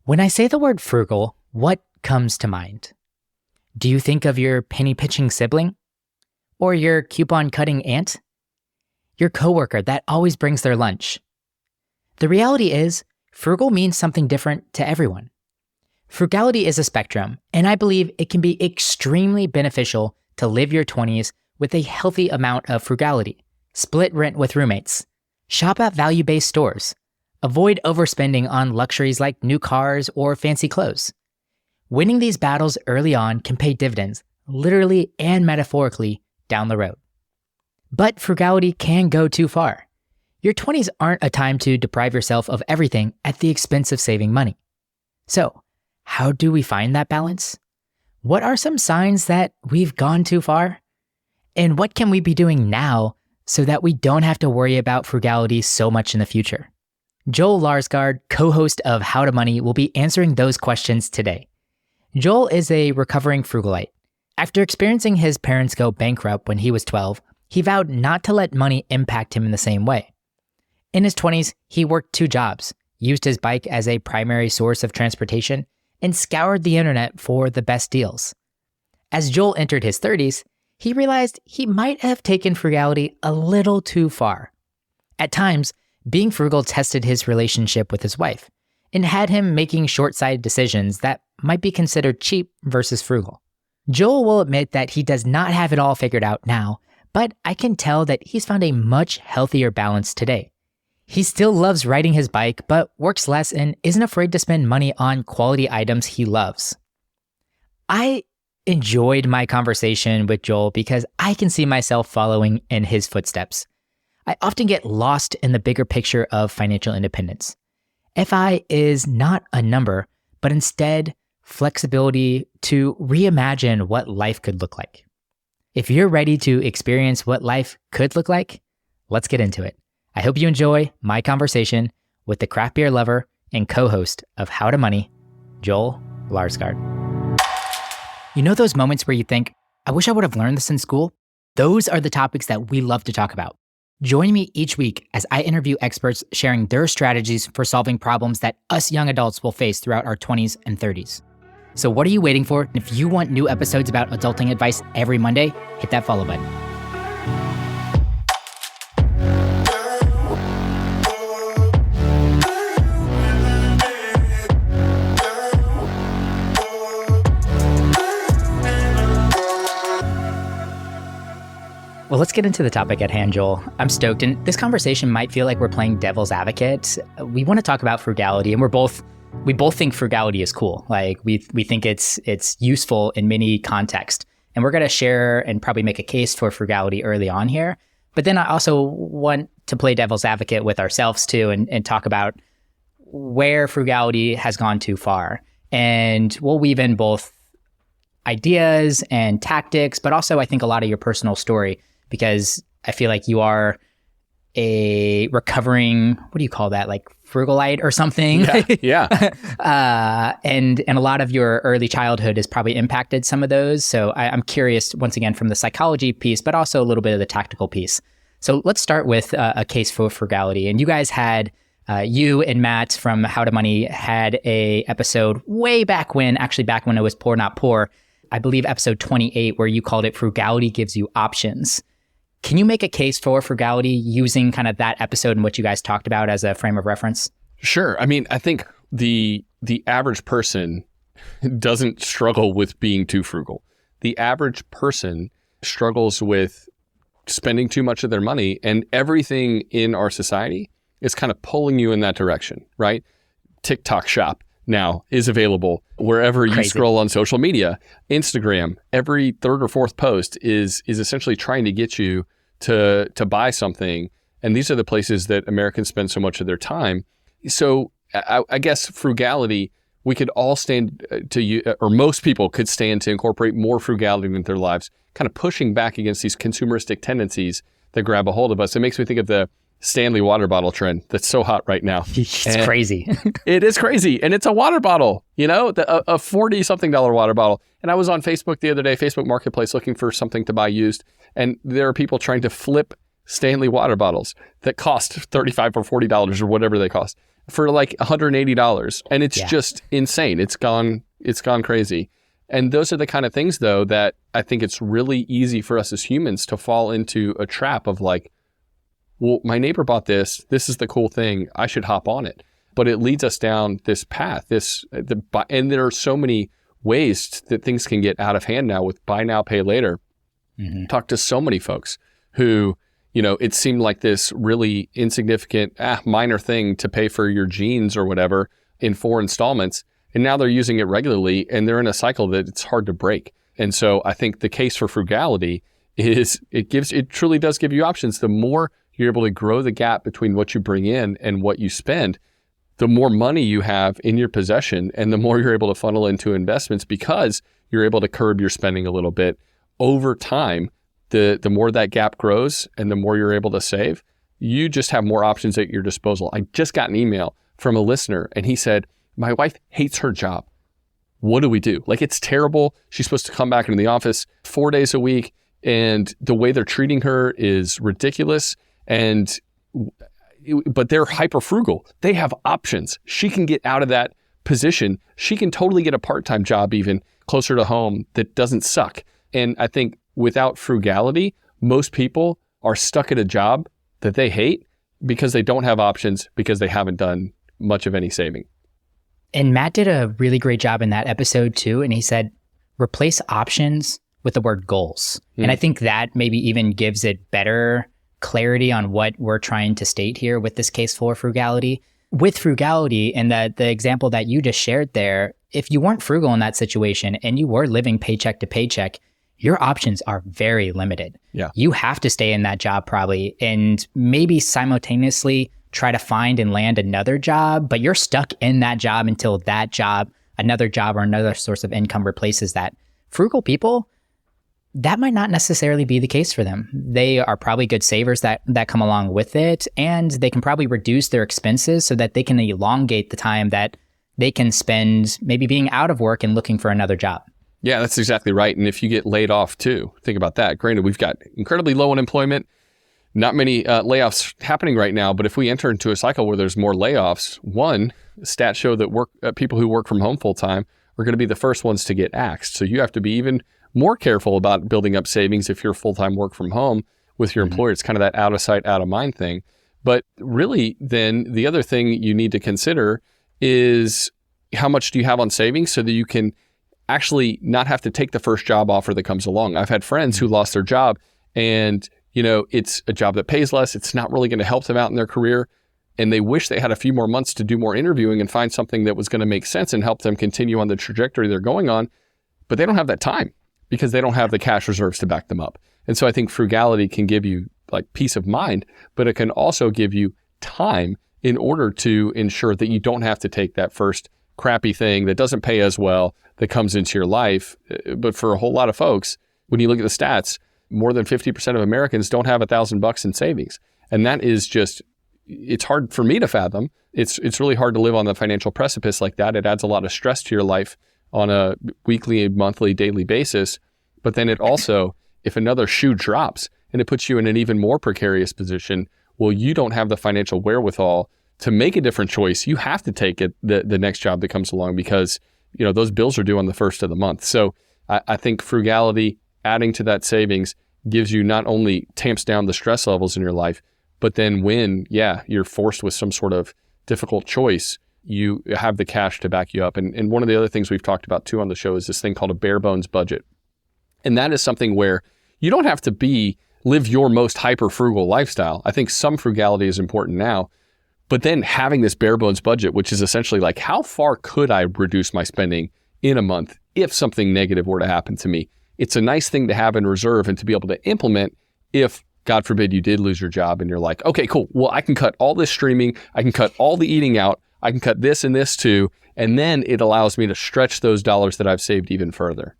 When I say the word frugal, what comes to mind? Do you think of your penny-pinching sibling? Or your coupon-cutting aunt? Your coworker that always brings their lunch? The reality is, frugal means something different to everyone. Frugality is a spectrum, and I believe it can be extremely beneficial to live your 20s with a healthy amount of frugality. Split rent with roommates. Shop at value-based stores. Avoid overspending on luxuries like new cars or fancy clothes. Winning these battles early on can pay dividends, literally and metaphorically, down the road. But frugality can go too far. Your 20s aren't a time to deprive yourself of everything at the expense of saving money. So, how do we find that balance? What are some signs that we've gone too far? And what can we be doing now so that we don't have to worry about frugality so much in the future? Joel Larsgaard, co-host of How to Money, will be answering those questions today. Joel is a recovering frugalite. After experiencing his parents go bankrupt when he was 12, he vowed not to let money impact him in the same way. In his 20s, he worked 2 jobs, used his bike as a primary source of transportation, and scoured the internet for the best deals. As Joel entered his 30s, he realized he might have taken frugality a little too far. At times, being frugal tested his relationship with his wife and had him making short-sighted decisions that might be considered cheap versus frugal. Joel will admit that he does not have it all figured out now, but I can tell that he's found a much healthier balance today. He still loves riding his bike, but works less and isn't afraid to spend money on quality items he loves. I enjoyed my conversation with Joel because I can see myself following in his footsteps. I often get lost in the bigger picture of financial independence. FI is not a number, but instead flexibility to reimagine what life could look like. If you're ready to experience what life could look like, let's get into it. I hope you enjoy my conversation with the craft beer lover and co-host of How to Money, Joel Larsgaard. You know those moments where you think, I wish I would have learned this in school? Those are the topics that we love to talk about. Join me each week as I interview experts sharing their strategies for solving problems that us young adults will face throughout our 20s and 30s. So what are you waiting for? If you want new episodes about adulting advice every Monday, hit that follow button. Well, let's get into the topic at hand, Joel. I'm stoked, and this conversation might feel like we're playing devil's advocate. We want to talk about frugality, and we both think frugality is cool. Like we think it's useful in many contexts, and we're going to share and probably make a case for frugality early on here. But then I also want to play devil's advocate with ourselves too, and talk about where frugality has gone too far, and we'll weave in both ideas and tactics, but also I think a lot of your personal story. Because I feel like you are a recovering, what do you call that? Like frugalite or something? Yeah. And a lot of your early childhood has probably impacted some of those. So I'm curious, once again, from the psychology piece, but also a little bit of the tactical piece. So let's start with a case for frugality. And you guys had, you and Matt from How to Money had a episode way back when it was Poor Not Poor. I believe episode 28, where you called it Frugality Gives You Options. Can you make a case for frugality using kind of that episode and what you guys talked about as a frame of reference? Sure. I mean, I think the average person doesn't struggle with being too frugal. The average person struggles with spending too much of their money, and everything in our society is kind of pulling you in that direction, right? TikTok Shop now is available wherever you scroll on social media. Instagram, every third or fourth post is essentially trying to get you to buy something. And these are the places that Americans spend so much of their time. So I guess frugality, we could all stand to, or most people could stand to incorporate more frugality into their lives, kind of pushing back against these consumeristic tendencies that grab a hold of us. It makes me think of the Stanley water bottle trend that's so hot right now. It's crazy. It is crazy. And it's a water bottle, a $40-something water bottle. And I was on Facebook the other day, Facebook Marketplace, looking for something to buy used. And there are people trying to flip Stanley water bottles that cost $35 or $40 or whatever they cost for like $180. And it's just insane. It's gone crazy. And those are the kind of things, though, that I think it's really easy for us as humans to fall into a trap of like, well, my neighbor bought this. This is the cool thing. I should hop on it. But it leads us down this path. And there are so many ways that things can get out of hand now with buy now, pay later. Mm-hmm. Talk to so many folks who, it seemed like this really insignificant, minor thing to pay for your jeans or whatever in 4 installments. And now they're using it regularly and they're in a cycle that it's hard to break. And so I think the case for frugality is it truly does give you options. The more you're able to grow the gap between what you bring in and what you spend, the more money you have in your possession and the more you're able to funnel into investments because you're able to curb your spending a little bit over time. The more that gap grows and the more you're able to save, you just have more options at your disposal. I just got an email from a listener and he said, my wife hates her job. What do we do? Like, it's terrible. She's supposed to come back into the office 4 days a week and the way they're treating her is ridiculous. But they're hyper frugal. They have options. She can get out of that position. She can totally get a part-time job even closer to home that doesn't suck. And I think without frugality, most people are stuck at a job that they hate because they don't have options because they haven't done much of any saving. And Matt did a really great job in that episode too. And he said, replace options with the word goals. And I think that maybe even gives it better clarity on what we're trying to state here with this case for frugality. With frugality and the example that you just shared there, if you weren't frugal in that situation and you were living paycheck to paycheck, your options are very limited. Yeah. You have to stay in that job probably and maybe simultaneously try to find and land another job, but you're stuck in that job until that job, another job or another source of income replaces that. Frugal people, that might not necessarily be the case for them. They are probably good savers that come along with it, and they can probably reduce their expenses so that they can elongate the time that they can spend maybe being out of work and looking for another job. Yeah, that's exactly right. And if you get laid off too, think about that. Granted, we've got incredibly low unemployment, not many layoffs happening right now, but if we enter into a cycle where there's more layoffs, one, stats show that people who work from home full time are going to be the first ones to get axed. So you have to be even more careful about building up savings if you're full-time work from home with your employer. It's kind of that out of sight, out of mind thing. But really, then the other thing you need to consider is how much do you have on savings so that you can actually not have to take the first job offer that comes along. I've had friends who lost their job and, it's a job that pays less. It's not really going to help them out in their career. And they wish they had a few more months to do more interviewing and find something that was going to make sense and help them continue on the trajectory they're going on. But they don't have that time because they don't have the cash reserves to back them up. And so I think frugality can give you like peace of mind, but it can also give you time in order to ensure that you don't have to take that first crappy thing that doesn't pay as well that comes into your life. But for a whole lot of folks, when you look at the stats, more than 50% of Americans don't have $1,000 in savings. And that is just, it's hard for me to fathom. It's really hard to live on the financial precipice like that. It adds a lot of stress to your life on a weekly, monthly, daily basis. But then it also, if another shoe drops and it puts you in an even more precarious position, well, you don't have the financial wherewithal to make a different choice. You have to take the next job that comes along because, those bills are due on the first of the month. So I think frugality, adding to that savings, gives you not only tamps down the stress levels in your life, but then when, you're forced with some sort of difficult choice, you have the cash to back you up. And one of the other things we've talked about too on the show is this thing called a bare bones budget. And that is something where you don't have to live your most hyper frugal lifestyle. I think some frugality is important now, but then having this bare bones budget, which is essentially like, how far could I reduce my spending in a month if something negative were to happen to me? It's a nice thing to have in reserve and to be able to implement if, God forbid, you did lose your job and you're like, okay, cool. Well, I can cut all this streaming. I can cut all the eating out. I can cut this and this too. And then it allows me to stretch those dollars that I've saved even further.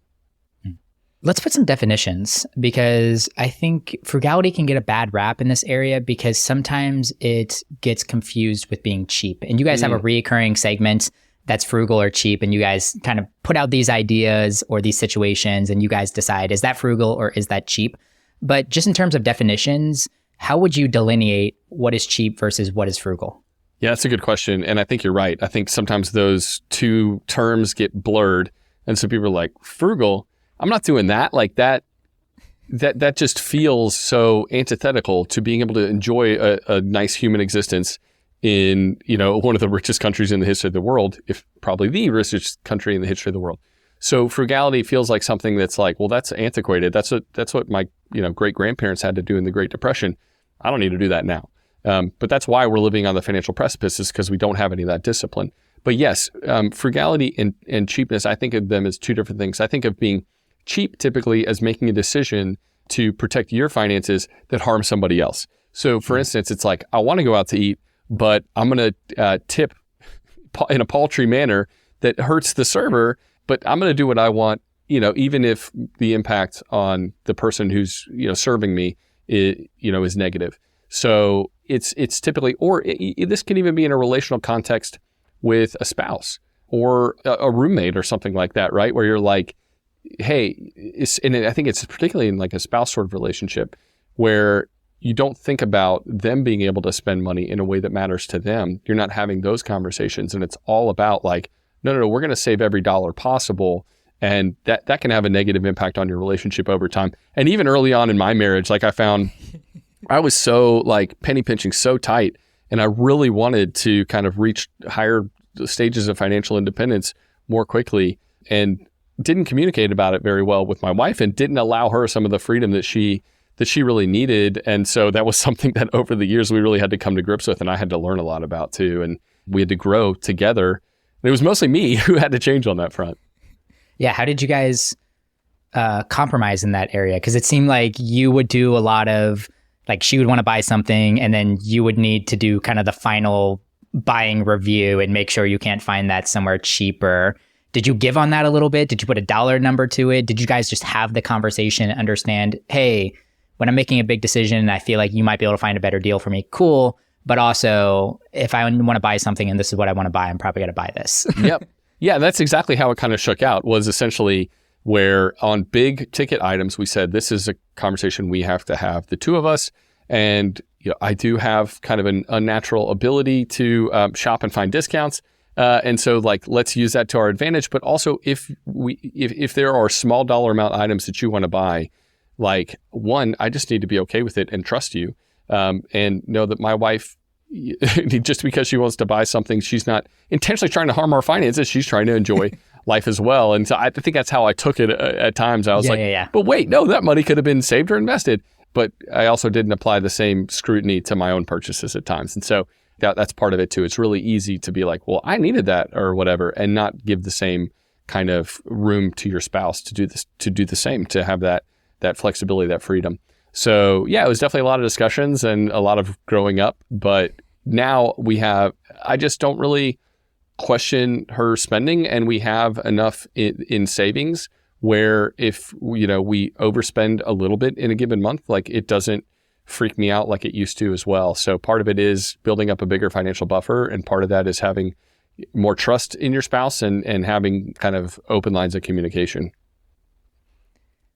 Let's put some definitions because I think frugality can get a bad rap in this area because sometimes it gets confused with being cheap. And you guys have a recurring segment that's frugal or cheap, and you guys kind of put out these ideas or these situations and you guys decide, is that frugal or is that cheap? But just in terms of definitions, how would you delineate what is cheap versus what is frugal? Yeah, that's a good question. And I think you're right. I think sometimes those two terms get blurred. And so people are like, frugal, I'm not doing that. Like that just feels so antithetical to being able to enjoy a nice human existence in, one of the richest countries in the history of the world, if probably the richest country in the history of the world. So frugality feels like something that's like, well, that's antiquated. That's what my, great grandparents had to do in the Great Depression. I don't need to do that now. But that's why we're living on the financial precipice, is because we don't have any of that discipline. But yes, frugality and cheapness, I think of them as two different things. I think of being cheap typically as making a decision to protect your finances that harm somebody else. So for instance, it's like, I want to go out to eat, but I'm going to tip in a paltry manner that hurts the server, but I'm going to do what I want, even if the impact on the person who's, serving me is negative. So it's typically, or this can even be in a relational context with a spouse or a roommate or something like that, right? Where you're like, hey, and I think it's particularly in like a spouse sort of relationship where you don't think about them being able to spend money in a way that matters to them. You're not having those conversations, and it's all about like, no, we're going to save every dollar possible. And that can have a negative impact on your relationship over time. And even early on in my marriage, like I found I was so like penny pinching so tight, and I really wanted to kind of reach higher stages of financial independence more quickly, and didn't communicate about it very well with my wife, and didn't allow her some of the freedom that she really needed. And so that was something that over the years we really had to come to grips with, and I had to learn a lot about too. And we had to grow together. And it was mostly me who had to change on that front. Yeah. How did you guys compromise in that area? Because it seemed like you would do a lot of, like, she would want to buy something, and then you would need to do kind of the final buying review and make sure you can't find that somewhere cheaper. Did you give on that a little bit? Did you put a dollar number to it? Did you guys just have the conversation and understand, hey, when I'm making a big decision, I feel like you might be able to find a better deal for me. Cool. But also, if I want to buy something and this is what I want to buy, I'm probably going to buy this. Yep. Yeah, that's exactly how it kind of shook out, was essentially where on big ticket items, we said, this is a conversation we have to have, the two of us. And I do have kind of an unnatural ability to shop and find discounts. And so like, let's use that to our advantage. But also if there are small dollar amount items that you want to buy, like, one, I just need to be okay with it and trust you, and know that my wife, just because she wants to buy something, she's not intentionally trying to harm our finances. She's trying to enjoy life as well. And so I think that's how I took it at times. I was but wait, no, that money could have been saved or invested. But I also didn't apply the same scrutiny to my own purchases at times. And so that's part of it too. It's really easy to be like, well, I needed that or whatever, and not give the same kind of room to your spouse to do the same, to have that flexibility, that freedom. So yeah, it was definitely a lot of discussions and a lot of growing up. But now I just don't really question her spending, and we have enough in savings where if we overspend a little bit in a given month, like, it doesn't freak me out like it used to as well. So part of it is building up a bigger financial buffer, and part of that is having more trust in your spouse and having kind of open lines of communication.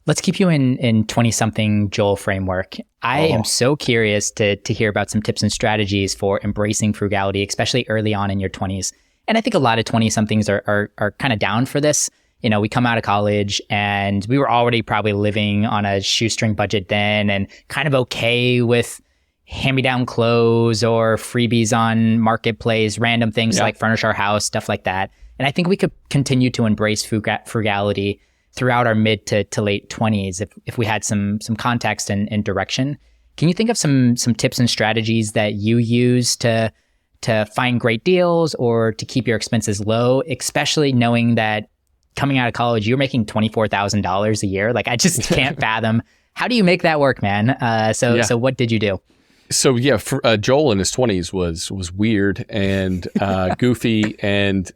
Let's keep you in 20-something Joel framework. I am so curious to hear about some tips and strategies for embracing frugality, especially early on in your 20s. And I think a lot of 20-somethings are kind of down for this. We come out of college and we were already probably living on a shoestring budget then, and kind of okay with hand-me-down clothes or freebies on Marketplace, random things to like furnish our house, stuff like that. And I think we could continue to embrace frugality throughout our mid to late 20s if we had some context and direction. Can you think of some tips and strategies that you use to find great deals or to keep your expenses low, especially knowing that coming out of college, you're making $24,000 a year? Like, I just can't fathom. How do you make that work, man? So what did you do? So Joel in his 20s was weird and goofy and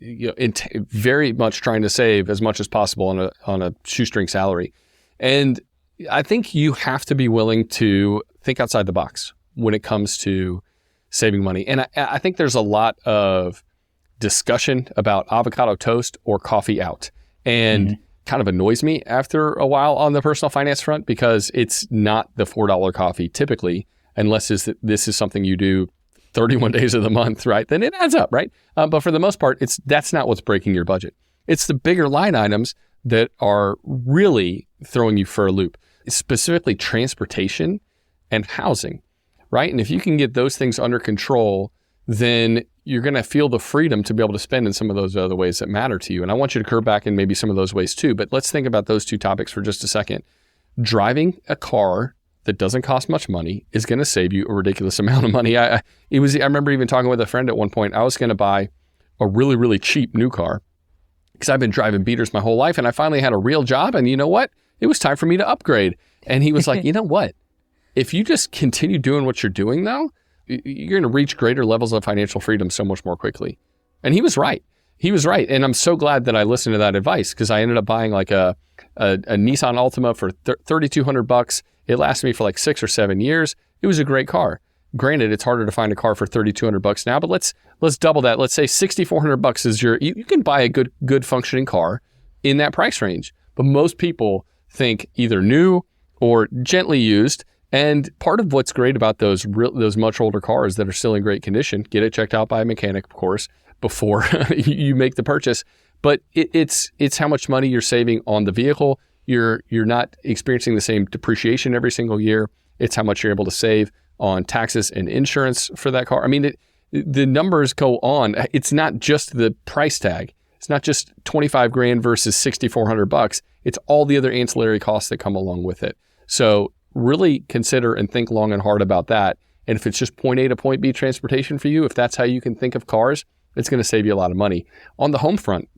very much trying to save as much as possible on a shoestring salary. And I think you have to be willing to think outside the box when it comes to saving money. And I think there's a lot of discussion about avocado toast or coffee out. And kind of annoys me after a while on the personal finance front, because it's not the $4 coffee typically, unless this is something you do 31 days of the month, right? Then it adds up, right? But for the most part, that's not what's breaking your budget. It's the bigger line items that are really throwing you for a loop, specifically transportation and housing, right? And if you can get those things under control, then you're going to feel the freedom to be able to spend in some of those other ways that matter to you. And I want you to curve back in maybe some of those ways too. But let's think about those two topics for just a second. Driving a car that doesn't cost much money is going to save you a ridiculous amount of money. I remember even talking with a friend at one point. I was going to buy a really, really cheap new car because I've been driving beaters my whole life, and I finally had a real job. And you know what? It was time for me to upgrade. And he was like, you know what? If you just continue doing what you're doing though, you're going to reach greater levels of financial freedom so much more quickly. And he was right. He was right. And I'm so glad that I listened to that advice, because I ended up buying like a Nissan Altima for $3,200. It lasted me for like 6 or 7 years. It was a great car. Granted, it's harder to find a car for $3,200 now, but let's double that. Let's say $6,400 is you can buy a good functioning car in that price range. But most people think either new or gently used. And part of what's great about those much older cars that are still in great condition, get it checked out by a mechanic, of course, before you make the purchase. But it's how much money you're saving on the vehicle. You're not experiencing the same depreciation every single year. It's how much you're able to save on taxes and insurance for that car. I mean, the numbers go on. It's not just the price tag. It's not just 25 grand versus $6,400. It's all the other ancillary costs that come along with it. So really consider and think long and hard about that. And if it's just point A to point B transportation for you, if that's how you can think of cars, it's going to save you a lot of money. On the home front,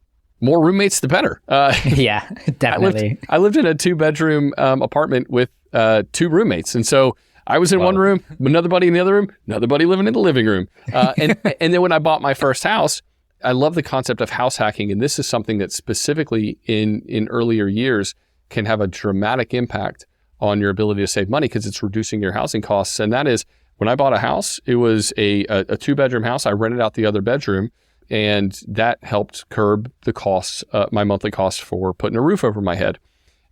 more roommates, the better. Yeah, definitely. I lived in a 2-bedroom apartment with 2 roommates. And so I was in one room, another buddy in the other room, another buddy living in the living room. And then when I bought my first house, I love the concept of house hacking. And this is something that specifically in earlier years can have a dramatic impact on your ability to save money, because it's reducing your housing costs. And that is, when I bought a house, it was a 2-bedroom house. I rented out the other bedroom, and that helped curb the costs, my monthly costs for putting a roof over my head.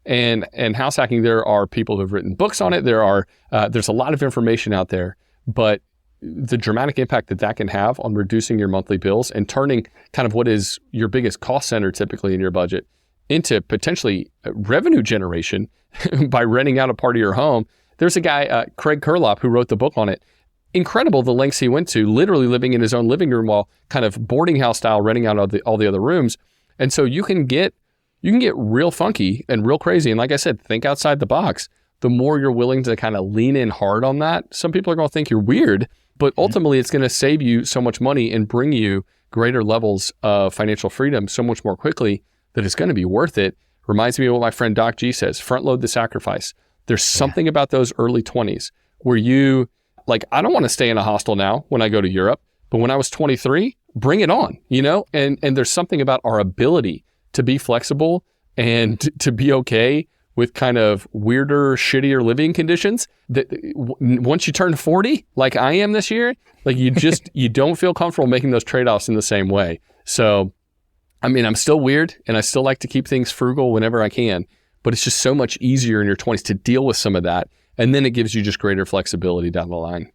And house hacking, there are people who've written books on it. There's a lot of information out there, but the dramatic impact that can have on reducing your monthly bills and turning kind of what is your biggest cost center typically in your budget into potentially revenue generation by renting out a part of your home. There's a guy, Craig Kurlop, who wrote the book on it. Incredible the lengths he went to, literally living in his own living room while kind of boarding house style, renting out all the other rooms. And so you can get real funky and real crazy. And like I said, think outside the box. The more you're willing to kind of lean in hard on that, some people are going to think you're weird, but ultimately it's going to save you so much money and bring you greater levels of financial freedom so much more quickly that it's going to be worth it. Reminds me of what my friend Doc G says, front load the sacrifice. There's something about those early 20s where you, like, I don't want to stay in a hostel now when I go to Europe, but when I was 23, bring it on, And there's something about our ability to be flexible and to be okay with kind of weirder, shittier living conditions that once you turn 40, like I am this year, like you don't feel comfortable making those trade-offs in the same way. So, I mean, I'm still weird and I still like to keep things frugal whenever I can, but it's just so much easier in your 20s to deal with some of that. And then it gives you just greater flexibility down the line.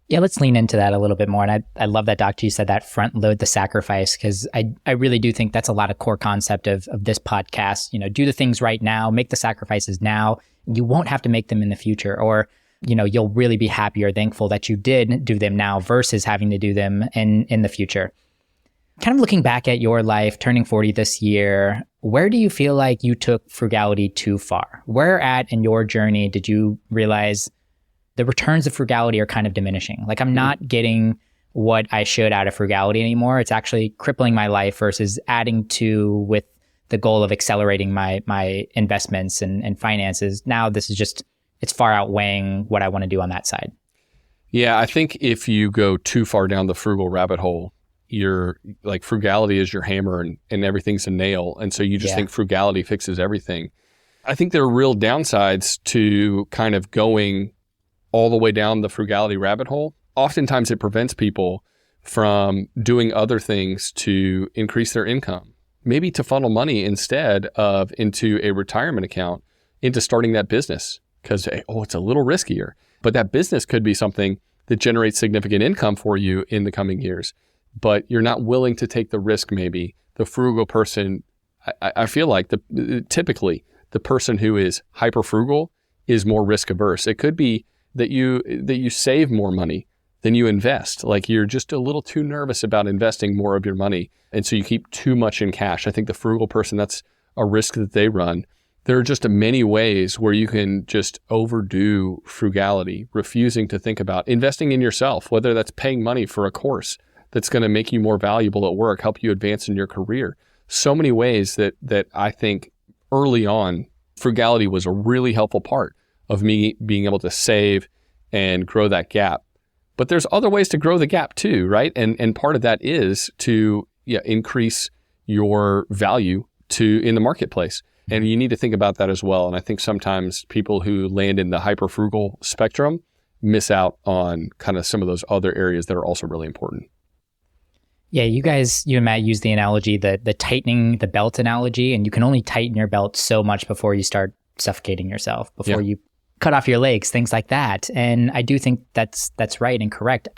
Yeah, let's lean into that a little bit more. And I love that Dr. G said that front load the sacrifice, because I really do think that's a lot of core concept of this podcast. Do the things right now, make the sacrifices now. You won't have to make them in the future, or, you'll really be happy or thankful that you did do them now versus having to do them in the future. Kind of looking back at your life, turning 40 this year, where do you feel like you took frugality too far? Where at in your journey did you realize the returns of frugality are kind of diminishing? Like, I'm not getting what I should out of frugality anymore. It's actually crippling my life versus adding to with the goal of accelerating my investments and finances. Now this is just, it's far outweighing what I want to do on that side. Yeah, I think if you go too far down the frugal rabbit hole, you're like, frugality is your hammer and everything's a nail. And so you just think frugality fixes everything. I think there are real downsides to kind of going all the way down the frugality rabbit hole. Oftentimes it prevents people from doing other things to increase their income, maybe to funnel money instead of into a retirement account, into starting that business. Because, it's a little riskier. But that business could be something that generates significant income for you in the coming years. But you're not willing to take the risk maybe. The frugal person, I feel like typically the person who is hyper frugal is more risk averse. It could be that you save more money than you invest. Like you're just a little too nervous about investing more of your money. And so you keep too much in cash. I think the frugal person, that's a risk that they run. There are just many ways where you can just overdo frugality, refusing to think about investing in yourself, whether that's paying money for a course that's going to make you more valuable at work, help you advance in your career. So many ways that I think early on, frugality was a really helpful part of me being able to save and grow that gap. But there's other ways to grow the gap too, right? And part of that is to increase your value in the marketplace. And you need to think about that as well. And I think sometimes people who land in the hyper frugal spectrum miss out on kind of some of those other areas that are also really important. Yeah, you and Matt use the analogy, the tightening the belt analogy, and you can only tighten your belt so much before you start suffocating yourself, before you cut off your legs, things like that. And I do think that's right and correct.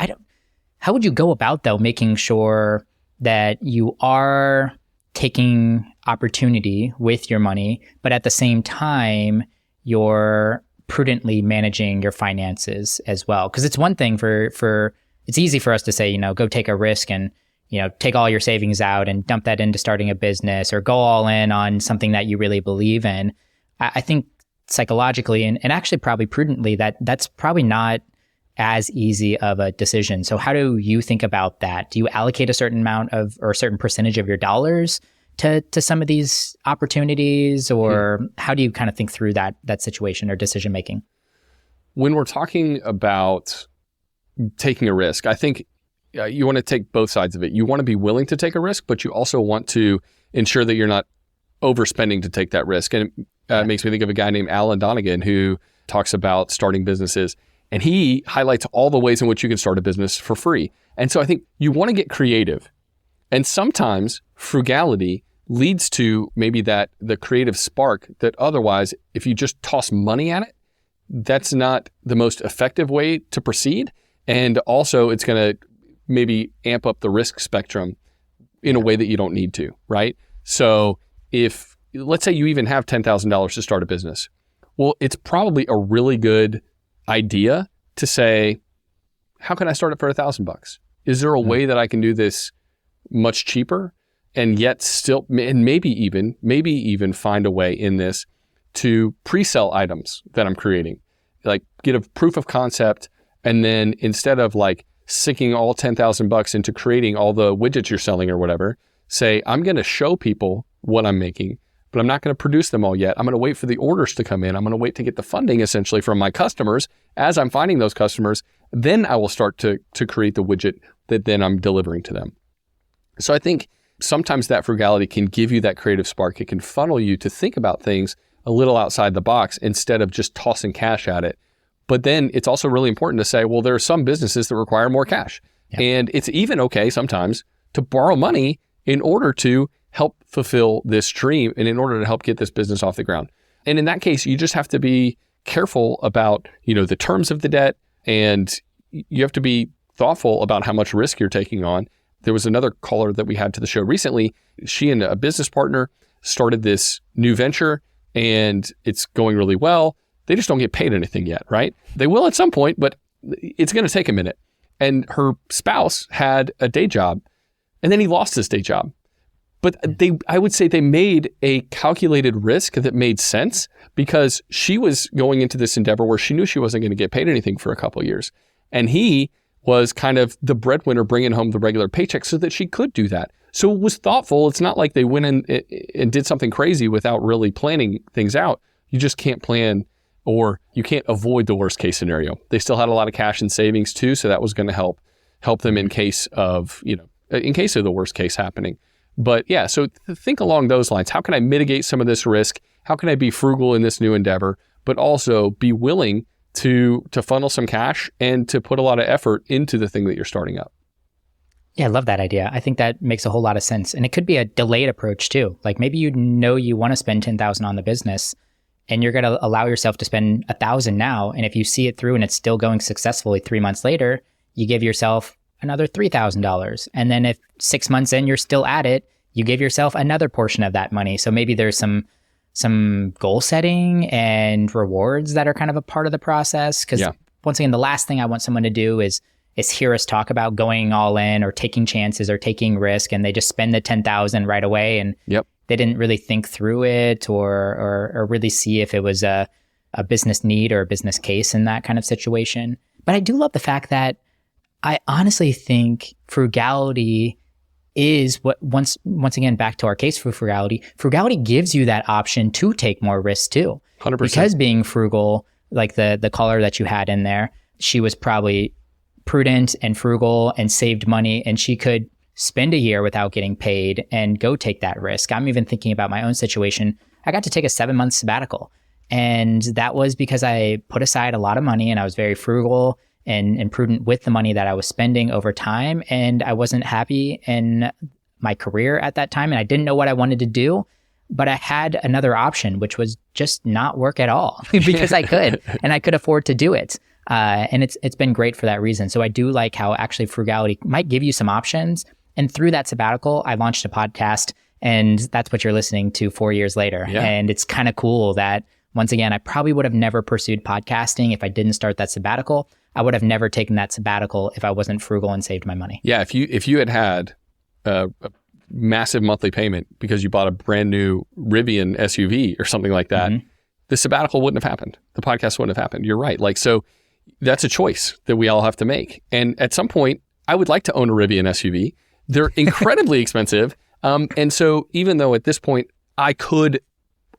How would you go about though, making sure that you are taking opportunity with your money, but at the same time, you're prudently managing your finances as well? Because it's one thing it's easy for us to say, go take a risk and, take all your savings out and dump that into starting a business or go all in on something that you really believe in. I think psychologically and actually probably prudently that's probably not as easy of a decision. So how do you think about that? Do you allocate a certain amount or a certain percentage of your dollars to some of these opportunities, or how do you kind of think through that situation or decision making? When we're talking about taking a risk, I think you want to take both sides of it. You want to be willing to take a risk, but you also want to ensure that you're not overspending to take that risk. And it makes me think of a guy named Alan Donegan who talks about starting businesses. And he highlights all the ways in which you can start a business for free. And so I think you want to get creative. And sometimes frugality leads to maybe the creative spark that otherwise, if you just toss money at it, that's not the most effective way to proceed. And also it's going to maybe amp up the risk spectrum in a way that you don't need to, right? So if, let's say you even have $10,000 to start a business, well, it's probably a really good idea to say, how can I start it for $1,000? Is there a way that I can do this much cheaper and yet still, and maybe even find a way in this to pre-sell items that I'm creating, like get a proof of concept. And then instead of like sinking all $10,000 into creating all the widgets you're selling or whatever, say, I'm going to show people what I'm making, but I'm not going to produce them all yet. I'm going to wait for the orders to come in. I'm going to wait to get the funding essentially from my customers. As I'm finding those customers, then I will start to create the widget that then I'm delivering to them. So I think sometimes that frugality can give you that creative spark. It can funnel you to think about things a little outside the box instead of just tossing cash at it. But then it's also really important to say, well, there are some businesses that require more cash. Yeah. And it's even okay sometimes to borrow money in order to help fulfill this dream and in order to help get this business off the ground. And in that case, you just have to be careful about, the terms of the debt, and you have to be thoughtful about how much risk you're taking on. There was another caller that we had to the show recently. She and a business partner started this new venture and it's going really well. They just don't get paid anything yet, right? They will at some point, but it's going to take a minute. And her spouse had a day job and then he lost his day job. But I would say they made a calculated risk that made sense because she was going into this endeavor where she knew she wasn't going to get paid anything for a couple of years. And he was kind of the breadwinner bringing home the regular paycheck so that she could do that. So it was thoughtful. It's not like they went in and did something crazy without really planning things out. You just can't plan, or you can't avoid the worst case scenario. They still had a lot of cash and savings too, so that was going to help them in case of the worst case happening. But yeah, so think along those lines. How can I mitigate some of this risk? How can I be frugal in this new endeavor, but also be willing to funnel some cash and to put a lot of effort into the thing that you're starting up? Yeah, I love that idea. I think that makes a whole lot of sense. And it could be a delayed approach too. Like maybe you know you want to spend 10,000 on the business and you're going to allow yourself to spend 1,000 now. And if you see it through and it's still going successfully 3 months later, you give yourself another $3,000. And then if 6 months in, you're still at it, you give yourself another portion of that money. So maybe there's some goal setting and rewards that are kind of a part of the process. Because once again, the last thing I want someone to do is hear us talk about going all in or taking chances or taking risk, and they just spend the 10,000 right away and they didn't really think through it or really see if it was a business need or a business case in that kind of situation. But I do love the fact that I honestly think frugality is what, once again, back to our case for frugality gives you that option to take more risks too. 100%. Because being frugal, like the caller that you had in there, she was probably prudent and frugal and saved money, and she could spend a year without getting paid and go take that risk. I'm even thinking about my own situation. I got to take a 7-month sabbatical, and that was because I put aside a lot of money and I was very frugal and prudent with the money that I was spending over time. And I wasn't happy in my career at that time, and I didn't know what I wanted to do, but I had another option, which was just not work at all because I could, and I could afford to do it. And it's been great for that reason. So I do like how actually frugality might give you some options. And through that sabbatical, I launched a podcast, and that's what you're listening to 4 years later. Yeah. And it's kind of cool that, once again, I probably would have never pursued podcasting if I didn't start that sabbatical. I would have never taken that sabbatical if I wasn't frugal and saved my money. Yeah, if you had a massive monthly payment because you bought a brand new Rivian SUV or something like that, the sabbatical wouldn't have happened. The podcast wouldn't have happened. You're right. Like, so that's a choice that we all have to make. And at some point, I would like to own a Rivian SUV. They're incredibly expensive. And so even though at this point I could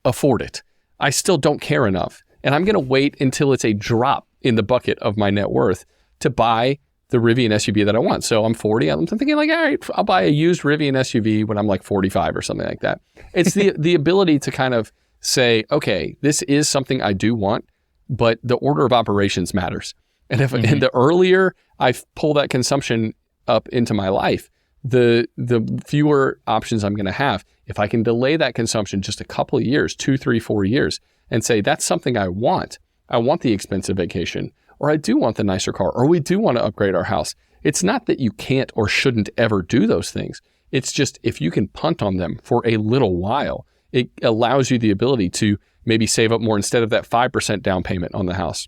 afford it, I still don't care enough. And I'm going to wait until it's a drop in the bucket of my net worth to buy the Rivian SUV that I want. So I'm 40. I'm thinking like, all right, I'll buy a used Rivian SUV when I'm like 45 or something like that. It's the ability to kind of say, okay, this is something I do want, but the order of operations matters. And if and the earlier I pull that consumption up into my life, the fewer options I'm going to have. If I can delay that consumption just a couple of years, 2, 3, 4 years, and say, that's something I want. I want the expensive vacation, or I do want the nicer car, or we do want to upgrade our house. It's not that you can't or shouldn't ever do those things. It's just if you can punt on them for a little while, it allows you the ability to maybe save up more instead of that 5% down payment on the house.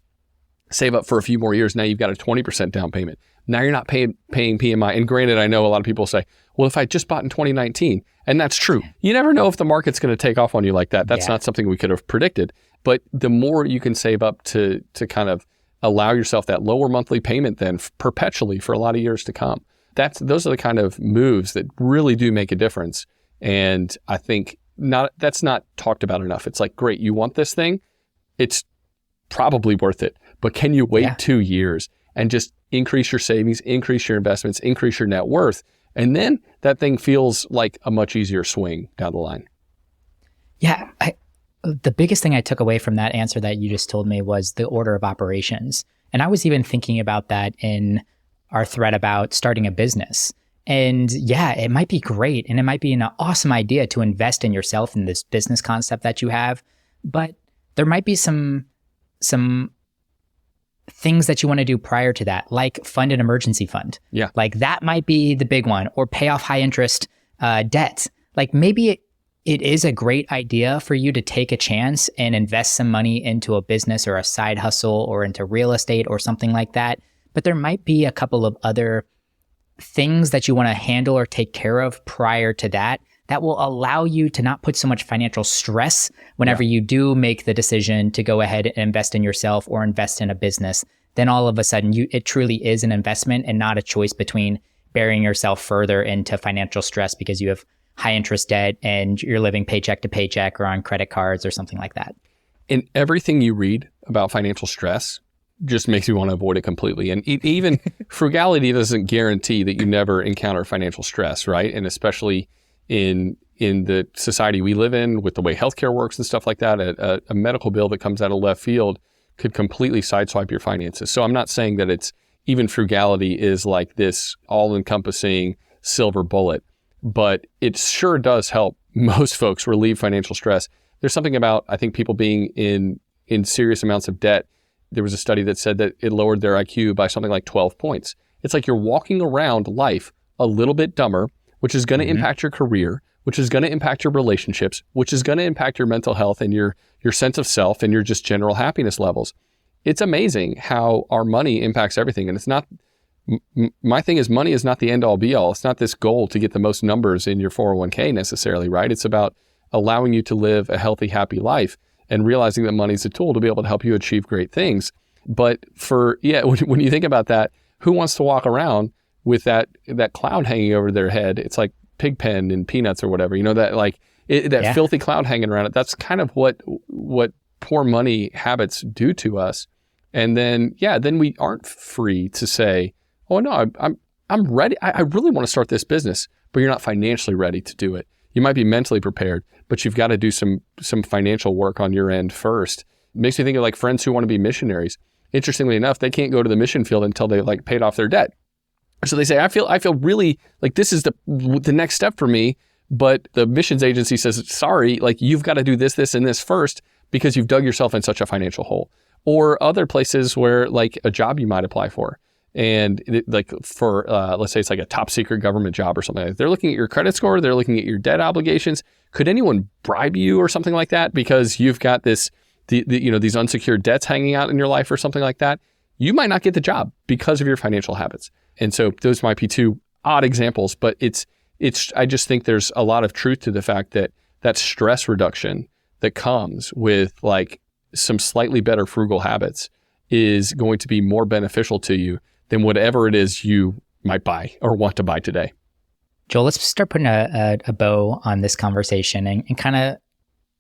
Save up for a few more years. Now you've got a 20% down payment. Now you're not paying PMI. And granted, I know a lot of people say, well, if I just bought in 2019, and that's true. You never know if the market's going to take off on you like that. That's not something we could have predicted. But the more you can save up to kind of allow yourself that lower monthly payment then perpetually for a lot of years to come. Those are the kind of moves that really do make a difference. And I think that's not talked about enough. It's like, great, you want this thing? It's probably worth it. But can you wait 2 years and just increase your savings, increase your investments, increase your net worth? And then that thing feels like a much easier swing down the line. Yeah. The biggest thing I took away from that answer that you just told me was the order of operations. And I was even thinking about that in our thread about starting a business. And yeah, it might be great. And it might be an awesome idea to invest in yourself in this business concept that you have. But there might be some things that you want to do prior to that, like fund an emergency fund. Yeah. Like that might be the big one, or pay off high interest debt. Like maybe it is a great idea for you to take a chance and invest some money into a business or a side hustle or into real estate or something like that. But there might be a couple of other things that you want to handle or take care of prior to that will allow you to not put so much financial stress whenever you do make the decision to go ahead and invest in yourself or invest in a business. Then all of a sudden it truly is an investment and not a choice between burying yourself further into financial stress because you have high interest debt and you're living paycheck to paycheck or on credit cards or something like that. And everything you read about financial stress just makes me want to avoid it completely. And even frugality doesn't guarantee that you never encounter financial stress, right? And especially in the society we live in with the way healthcare works and stuff like that, a medical bill that comes out of left field could completely sideswipe your finances. So I'm not saying that it's even frugality is like this all-encompassing silver bullet, but it sure does help most folks relieve financial stress. There's something about, I think, people being in serious amounts of debt. There was a study that said that it lowered their IQ by something like 12 points. It's like you're walking around life a little bit dumber, which is going to impact your career, which is going to impact your relationships, which is going to impact your mental health and your sense of self and your just general happiness levels. It's amazing how our money impacts everything. And it's not, my thing is, money is not the end all be all. It's not this goal to get the most numbers in your 401k necessarily, right? It's about allowing you to live a healthy, happy life and realizing that money is a tool to be able to help you achieve great things. But when you think about that, who wants to walk around with that cloud hanging over their head? It's like Pigpen and Peanuts or whatever, that filthy cloud hanging around it. That's kind of what poor money habits do to us. And then we aren't free to say, oh no, I'm ready. I really want to start this business, but you're not financially ready to do it. You might be mentally prepared, but you've got to do some financial work on your end first. It makes me think of like friends who want to be missionaries. Interestingly enough, they can't go to the mission field until they like paid off their debt. So they say, I feel really like this is the next step for me, but the missions agency says, sorry, like you've got to do this, this, and this first because you've dug yourself in such a financial hole. Or other places where like a job you might apply for. And let's say it's like a top secret government job or something like that. They're looking at your credit score. They're looking at your debt obligations. Could anyone bribe you or something like that because you've got these unsecured debts hanging out in your life or something like that? You might not get the job because of your financial habits. And so those might be two odd examples, but I just think there's a lot of truth to the fact that stress reduction that comes with like some slightly better frugal habits is going to be more beneficial to you than whatever it is you might buy or want to buy today. Joel, let's start putting a bow on this conversation and kind of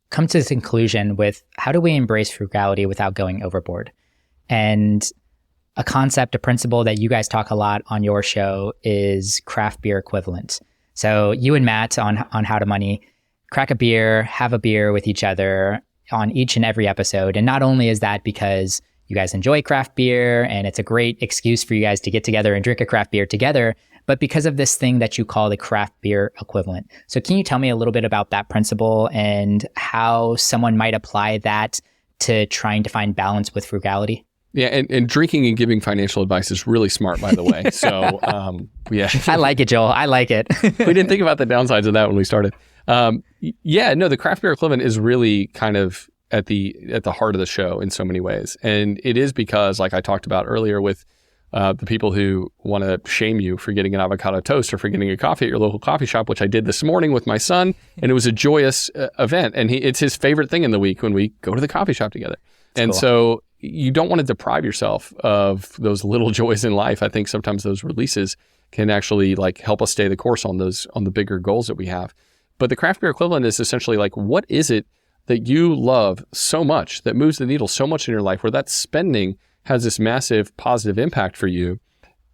come to the conclusion with how do we embrace frugality without going overboard? And a concept, a principle that you guys talk a lot on your show is craft beer equivalent. So you and Matt on How to Money crack a beer, have a beer with each other on each and every episode. And not only is that because you guys enjoy craft beer and it's a great excuse for you guys to get together and drink a craft beer together, but because of this thing that you call the craft beer equivalent. So can you tell me a little bit about that principle and how someone might apply that to trying to find balance with frugality? Yeah, and drinking and giving financial advice is really smart, by the way. So, yeah. I like it, Joel. I like it. We didn't think about the downsides of that when we started. The craft beer equivalent is really kind of at the heart of the show in so many ways. And it is because, like I talked about earlier with the people who want to shame you for getting an avocado toast or for getting a coffee at your local coffee shop, which I did this morning with my son. And it was a joyous event. And it's his favorite thing in the week when we go to the coffee shop together. That's and cool. So you don't want to deprive yourself of those little joys in life. I think sometimes those releases can actually like help us stay the course on the bigger goals that we have. But the craft beer equivalent is essentially like, what is it that you love so much that moves the needle so much in your life where that spending has this massive positive impact for you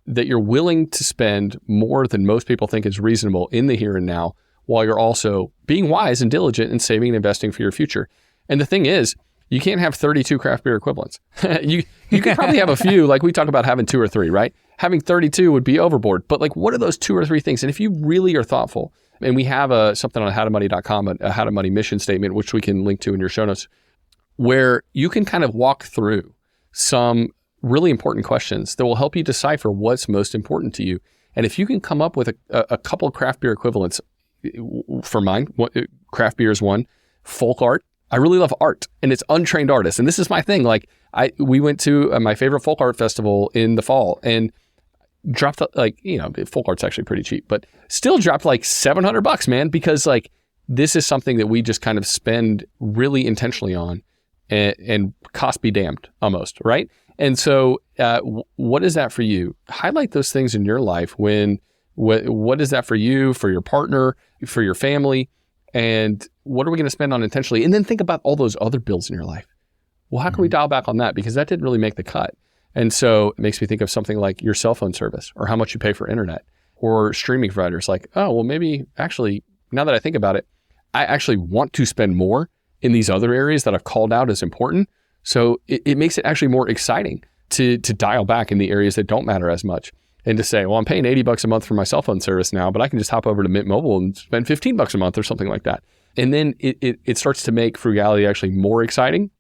that you're willing to spend more than most people think is reasonable in the here and now while you're also being wise and diligent in saving and investing for your future. And the thing is, you can't have 32 craft beer equivalents. You could probably have a few, like we talk about having 2 or 3, right? Having 32 would be overboard. But like, what are those 2 or 3 things? And if you really are thoughtful, and we have something on howtomoney.com, a How to Money mission statement, which we can link to in your show notes, where you can kind of walk through some really important questions that will help you decipher what's most important to you. And if you can come up with a couple of craft beer equivalents, for mine, craft beer is one, folk art. I really love art, and it's untrained artists. And this is my thing. Like we went to my favorite folk art festival in the fall and dropped folk art's actually pretty cheap, but still dropped like $700, man, because like this is something that we just kind of spend really intentionally on and cost be damned almost, right? And so what is that for you? Highlight those things in your life what is that for you, for your partner, for your family? And what are we going to spend on intentionally? And then think about all those other bills in your life. Well, how can we dial back on that? Because that didn't really make the cut. And so it makes me think of something like your cell phone service or how much you pay for internet or streaming providers. Like, oh, well, maybe actually, now that I think about it, I actually want to spend more in these other areas that I've called out as important. So it makes it actually more exciting to dial back in the areas that don't matter as much. And to say, well, I'm paying $80 a month for my cell phone service now, but I can just hop over to Mint Mobile and spend $15 a month or something like that. And then it starts to make frugality actually more exciting,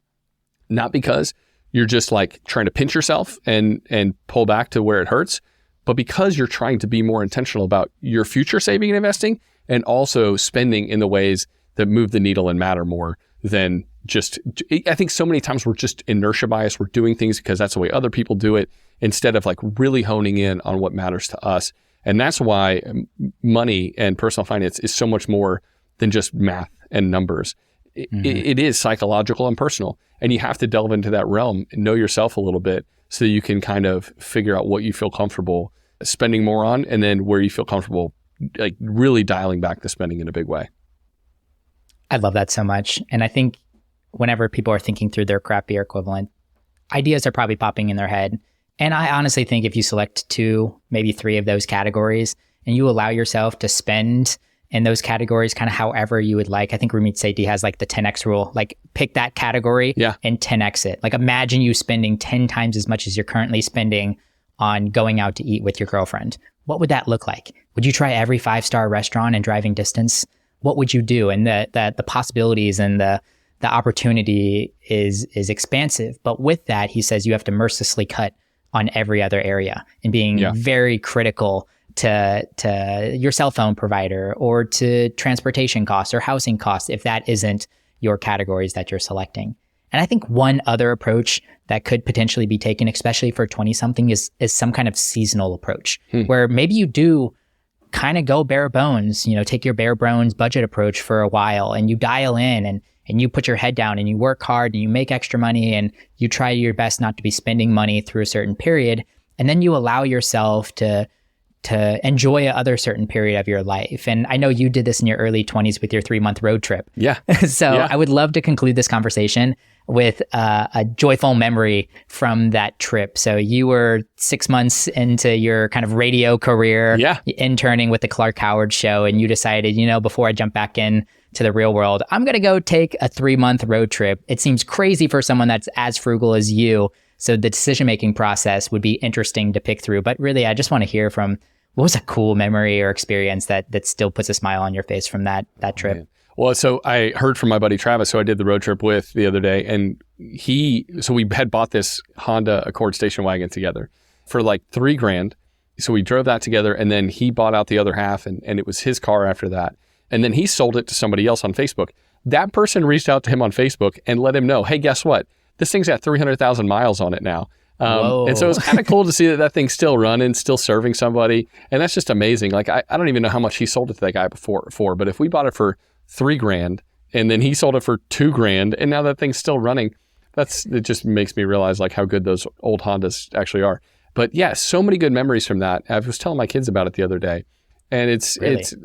not because you're just like trying to pinch yourself and pull back to where it hurts, but because you're trying to be more intentional about your future saving and investing, and also spending in the ways that move the needle and matter more than just, I think so many times we're just inertia bias. We're doing things because that's the way other people do it, instead of like really honing in on what matters to us. And that's why money and personal finance is so much more than just math and numbers. It is psychological and personal. And you have to delve into that realm and know yourself a little bit so that you can kind of figure out what you feel comfortable spending more on, and then where you feel comfortable like really dialing back the spending in a big way. I love that so much. And I think whenever people are thinking through their craft beer equivalent, ideas are probably popping in their head. And I honestly think if you select 2, maybe 3 of those categories, and you allow yourself to spend in those categories kind of however you would like. I think Ramit Sethi has like the 10x rule, like pick that category and 10x it. Like imagine you spending 10 times as much as you're currently spending on going out to eat with your girlfriend. What would that look like? Would you try every 5-star restaurant and driving distance? What would you do? And the possibilities and the opportunity is expansive. But with that, he says you have to mercilessly cut on every other area, and being very critical to your cell phone provider or to transportation costs or housing costs if that isn't your categories that you're selecting. And I think one other approach that could potentially be taken, especially for 20-something, is some kind of seasonal approach where maybe you do kind of go bare bones, take your bare bones budget approach for a while, and you dial in and you put your head down and you work hard and you make extra money and you try your best not to be spending money through a certain period. And then you allow yourself to enjoy a other certain period of your life. And I know you did this in your early 20s with your 3-month road trip. Yeah. I would love to conclude this conversation with a joyful memory from that trip. So you were 6 months into your kind of radio career, interning with the Clark Howard show, and you decided, before I jump back in to the real world, I'm going to go take a 3-month road trip. It seems crazy for someone that's as frugal as you. So the decision-making process would be interesting to pick through. But really, I just want to hear from, what was a cool memory or experience that still puts a smile on your face from that trip? Man. Well, so I heard from my buddy Travis, who I did the road trip with the other day, and so we had bought this Honda Accord station wagon together for like $3,000. So we drove that together, and then he bought out the other half, and it was his car after that. And then he sold it to somebody else on Facebook. That person reached out to him on Facebook and let him know, hey, guess what? This thing's got 300,000 miles on it now. And so it was kind of cool to see that thing's still running, still serving somebody. And that's just amazing. Like, I don't even know how much he sold it to that guy before, but if we bought it for $3,000 and then he sold it for $2,000 and now that thing's still running, it just makes me realize like how good those old Hondas actually are. But yeah, so many good memories from that. I was telling my kids about it the other day, and it's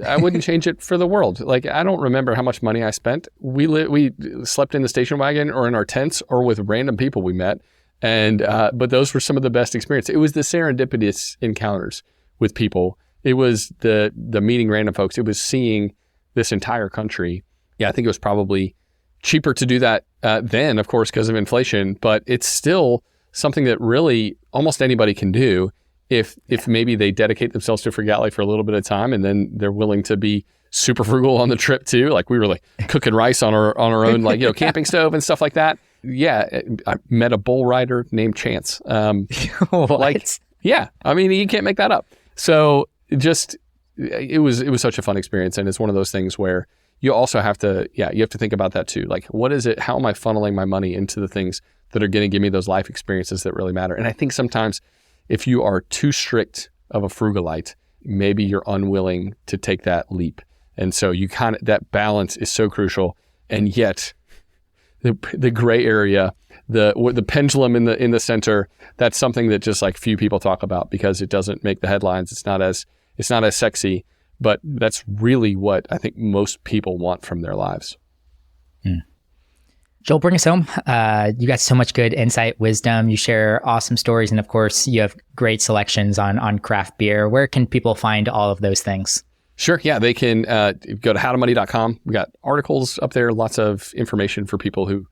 I wouldn't change it for the world. Like, I don't remember how much money I spent. We slept in the station wagon or in our tents or with random people we met. And but those were some of the best experiences. It was the serendipitous encounters with people. It was the meeting random folks. It was seeing this entire country. Yeah, I think it was probably cheaper to do that then, of course, because of inflation. But it's still something that really almost anybody can do if maybe they dedicate themselves to frugality for a little bit of time, and then they're willing to be super frugal on the trip too. Like, we were like cooking rice on our own, like, camping stove and stuff like that. Yeah, I met a bull rider named Chance. Yeah, I mean, you can't make that up. So it was such a fun experience, and it's one of those things where you also have to think about that too. Like, what is it? How am I funneling my money into the things that are going to give me those life experiences that really matter? And I think sometimes if you are too strict of a frugalite, maybe you're unwilling to take that leap. And so that balance is so crucial, and yet the gray area, the pendulum in the center, that's something that just like few people talk about because it doesn't make the headlines. It's not as sexy, but that's really what I think most people want from their lives. Joel, bring us home. You got so much good insight, wisdom. You share awesome stories, and of course, you have great selections on craft beer. Where can people find all of those things? Sure. Yeah, they can go to howtomoney.com. We got articles up there, lots of information for people who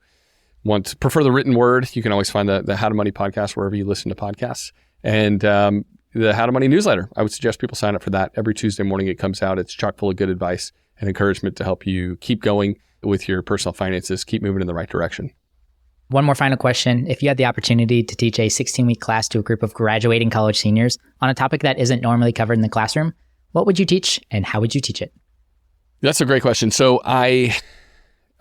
prefer the written word, you can always find the How to Money podcast wherever you listen to podcasts. And the How to Money newsletter, I would suggest people sign up for that. Every Tuesday morning it comes out. It's chock full of good advice and encouragement to help you keep going with your personal finances, keep moving in the right direction. One more final question. If you had the opportunity to teach a 16-week class to a group of graduating college seniors on a topic that isn't normally covered in the classroom, what would you teach and how would you teach it? That's a great question. So I'm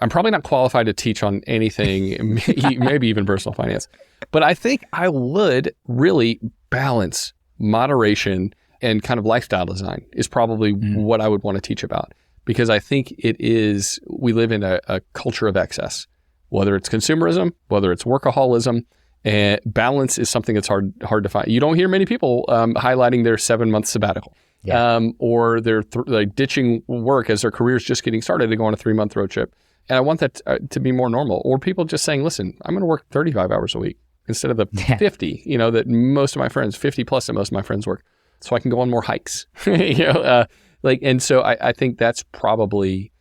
probably not qualified to teach on anything, maybe even personal finance, but I think I would really balance moderation and kind of lifestyle design is probably what I would want to teach about, because I think we live in a culture of excess, whether it's consumerism, whether it's workaholism, and balance is something that's hard to find. You don't hear many people highlighting their 7-month sabbatical. Yeah. Or they're ditching work as their career's just getting started to go on a 3-month road trip. And I want that to be more normal. Or people just saying, listen, I'm going to work 35 hours a week instead of the 50, that most of my friends, 50 plus that most of my friends work. So I can go on more hikes, and so I think that's probably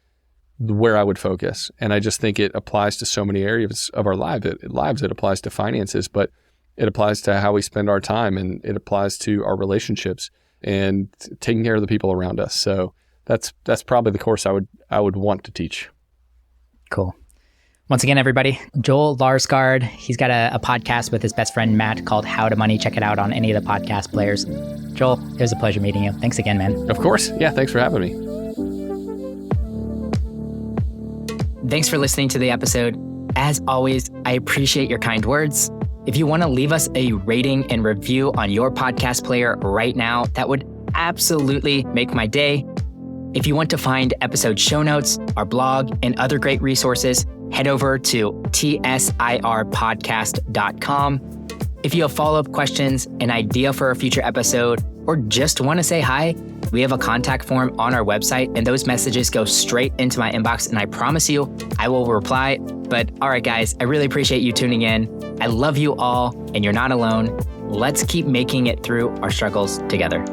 where I would focus. And I just think it applies to so many areas of our lives. It applies to finances, but it applies to how we spend our time, and it applies to our relationships and taking care of the people around us. So that's probably the course I would want to teach. Cool. Once again, everybody, Joel Larsgaard, he's got a podcast with his best friend, Matt, called How to Money. Check it out on any of the podcast players. Joel, it was a pleasure meeting you. Thanks again, man. Of course. Yeah, thanks for having me. Thanks for listening to the episode. As always, I appreciate your kind words. If you want to leave us a rating and review on your podcast player right now, that would absolutely make my day. If you want to find episode show notes, our blog, and other great resources, head over to tsirpodcast.com. If you have follow-up questions, an idea for a future episode, or just want to say hi, we have a contact form on our website, and those messages go straight into my inbox, and I promise you, I will reply. But all right, guys, I really appreciate you tuning in. I love you all, and you're not alone. Let's keep making it through our struggles together.